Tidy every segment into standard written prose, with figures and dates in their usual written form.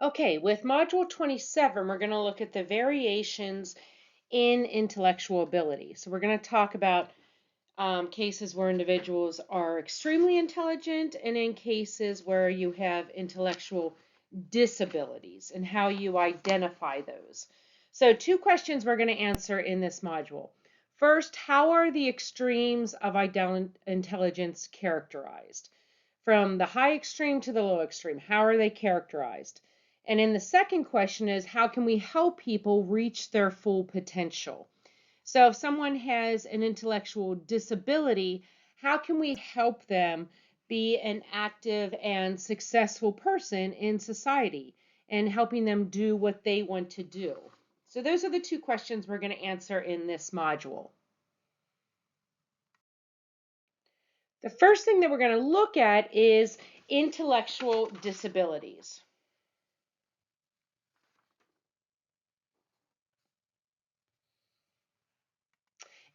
Okay, with Module 27, we're going to look at the variations in intellectual ability. So we're going to talk about cases where individuals are extremely intelligent and in cases where you have intellectual disabilities and how you identify those. So 2 questions we're going to answer in this module. First, how are the extremes of intelligence characterized? From the high extreme to the low extreme, how are they characterized? And in the second question is, how can we help people reach their full potential? So if someone has an intellectual disability, how can we help them be an active and successful person in society and helping them do what they want to do? So those are the 2 questions we're going to answer in this module. The first thing that we're going to look at is intellectual disabilities.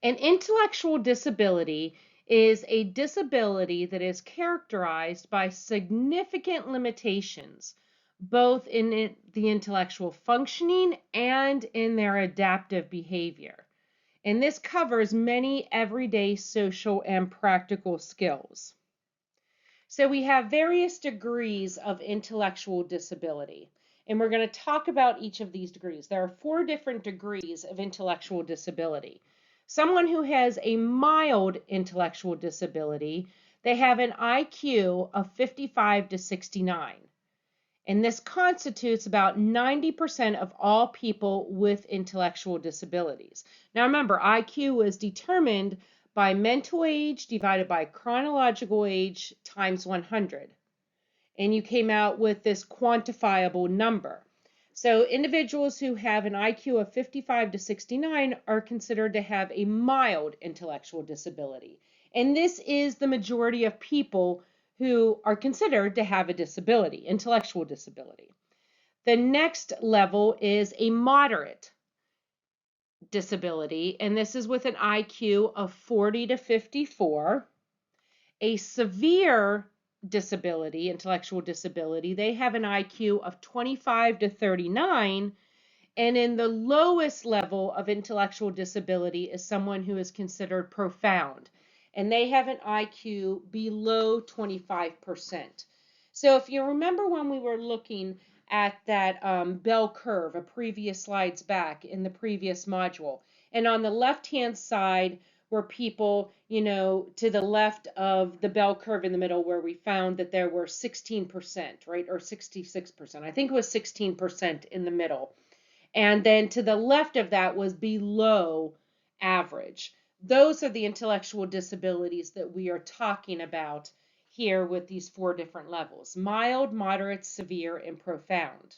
An intellectual disability is a disability that is characterized by significant limitations, both in the intellectual functioning and in their adaptive behavior. And this covers many everyday social and practical skills. So we have various degrees of intellectual disability, and we're going to talk about each of these degrees. There are 4 different degrees of intellectual disability. Someone who has a mild intellectual disability, they have an IQ of 55 to 69. And this constitutes about 90% of all people with intellectual disabilities. Now remember, IQ is determined by mental age divided by chronological age times 100. And you came out with this quantifiable number. So individuals who have an IQ of 55 to 69 are considered to have a mild intellectual disability. And this is the majority of people who are considered to have a disability, intellectual disability. The next level is a moderate disability, and this is with an IQ of 40 to 54. A severe disability, intellectual disability, they have an IQ of 25 to 39. And in the lowest level of intellectual disability is someone who is considered profound, and they have an IQ below 25%. So if you remember when we were looking at that bell curve, a previous slides back in the previous module, and on the left-hand side were people, to the left of the bell curve in the middle where we found that there were 16%, right, or 66%. I think it was 16% in the middle. And then to the left of that was below average. Those are the intellectual disabilities that we are talking about here with these 4 different levels: mild, moderate, severe, and profound.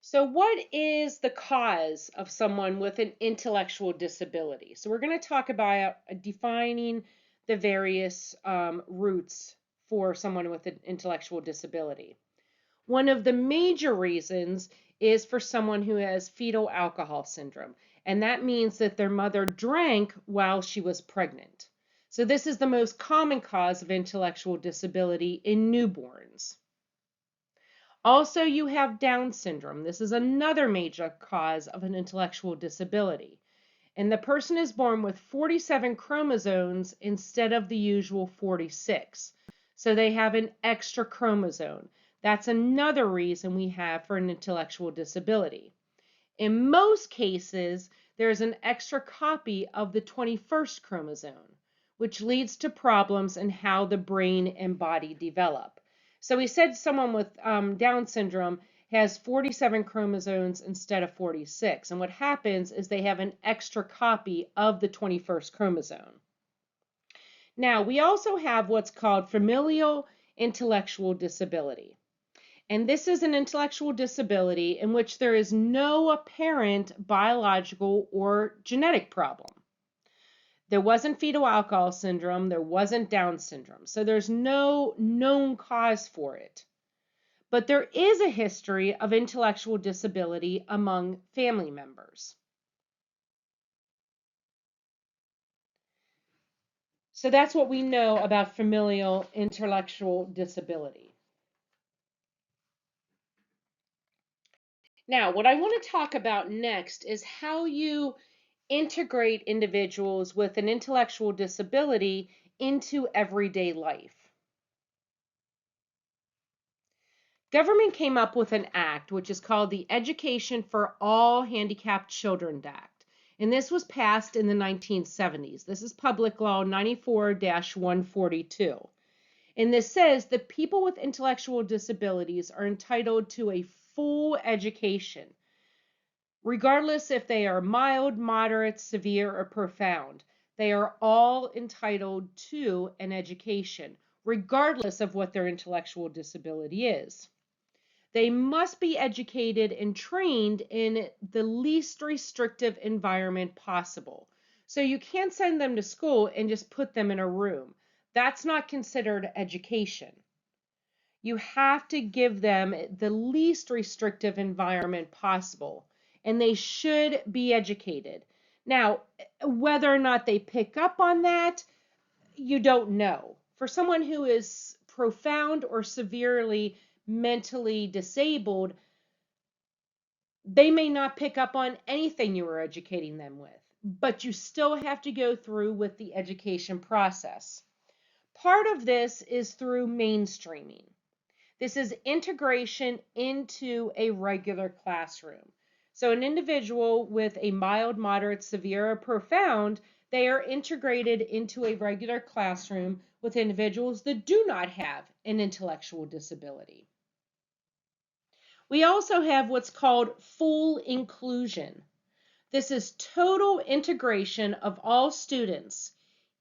So what is the cause of someone with an intellectual disability? So we're going to talk about defining the various roots for someone with an intellectual disability. One of the major reasons is for someone who has fetal alcohol syndrome, and that means that their mother drank while she was pregnant. So this is the most common cause of intellectual disability in newborns. Also, you have Down syndrome. This is another major cause of an intellectual disability. And the person is born with 47 chromosomes instead of the usual 46. So they have an extra chromosome. That's another reason we have for an intellectual disability. In most cases, there's an extra copy of the 21st chromosome, which leads to problems in how the brain and body develop. So we said someone with Down syndrome has 47 chromosomes instead of 46. And what happens is they have an extra copy of the 21st chromosome. Now, we also have what's called familial intellectual disability. And this is an intellectual disability in which there is no apparent biological or genetic problem. There wasn't fetal alcohol syndrome, there wasn't Down syndrome, so there's no known cause for it. But there is a history of intellectual disability among family members. So that's what we know about familial intellectual disability. Now, what I want to talk about next is how you integrate individuals with an intellectual disability into everyday life. Government came up with an act which is called the Education for All Handicapped Children Act, and this was passed in the 1970s. This is Public Law 94-142. And this says that people with intellectual disabilities are entitled to a full education, regardless if they are mild, moderate, severe, or profound. They are all entitled to an education, regardless of what their intellectual disability is. They must be educated and trained in the least restrictive environment possible. So you can't send them to school and just put them in a room. That's not considered education. You have to give them the least restrictive environment possible, and they should be educated. Now, whether or not they pick up on that, you don't know. For someone who is profound or severely mentally disabled, they may not pick up on anything you are educating them with, but you still have to go through with the education process. Part of this is through mainstreaming. This is integration into a regular classroom. So an individual with a mild, moderate, severe, or profound, they are integrated into a regular classroom with individuals that do not have an intellectual disability. We also have what's called full inclusion. This is total integration of all students,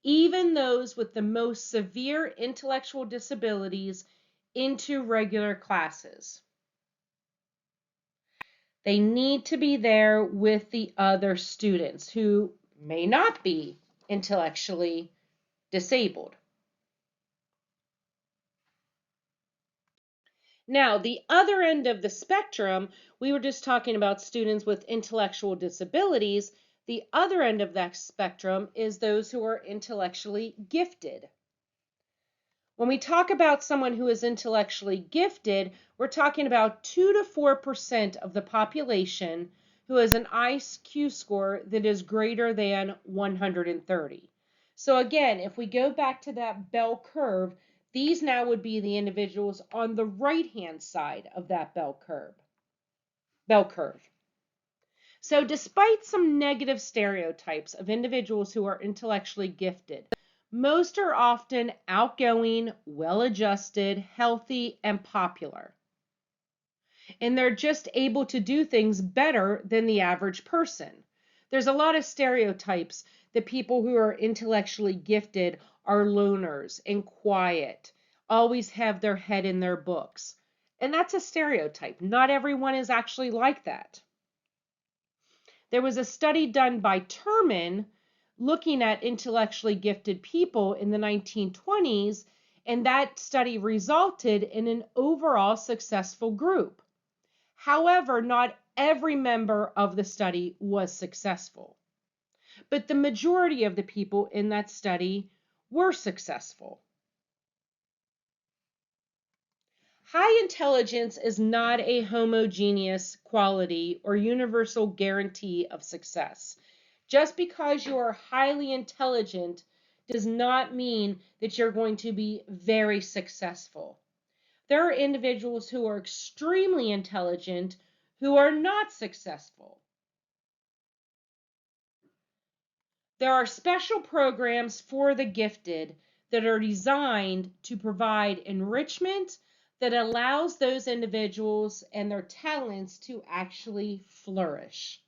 even those with the most severe intellectual disabilities, into regular classes. They need to be there with the other students who may not be intellectually disabled. Now, the other end of the spectrum, we were just talking about students with intellectual disabilities. The other end of that spectrum is those who are intellectually gifted. When we talk about someone who is intellectually gifted, we're talking about 2 to 4% of the population who has an IQ score that is greater than 130. So again, if we go back to that bell curve, these now would be the individuals on the right-hand side of that bell curve. So despite some negative stereotypes of individuals who are intellectually gifted, most are often outgoing, well-adjusted, healthy, and popular. And they're just able to do things better than the average person. There's a lot of stereotypes that people who are intellectually gifted are loners and quiet, always have their head in their books. And that's a stereotype. Not everyone is actually like that. There was a study done by Terman looking at intellectually gifted people in the 1920s, and that study resulted in an overall successful group. However, not every member of the study was successful, but the majority of the people in that study were successful. High intelligence is not a homogeneous quality or universal guarantee of success. Just because you are highly intelligent does not mean that you're going to be very successful. There are individuals who are extremely intelligent who are not successful. There are special programs for the gifted that are designed to provide enrichment that allows those individuals and their talents to actually flourish.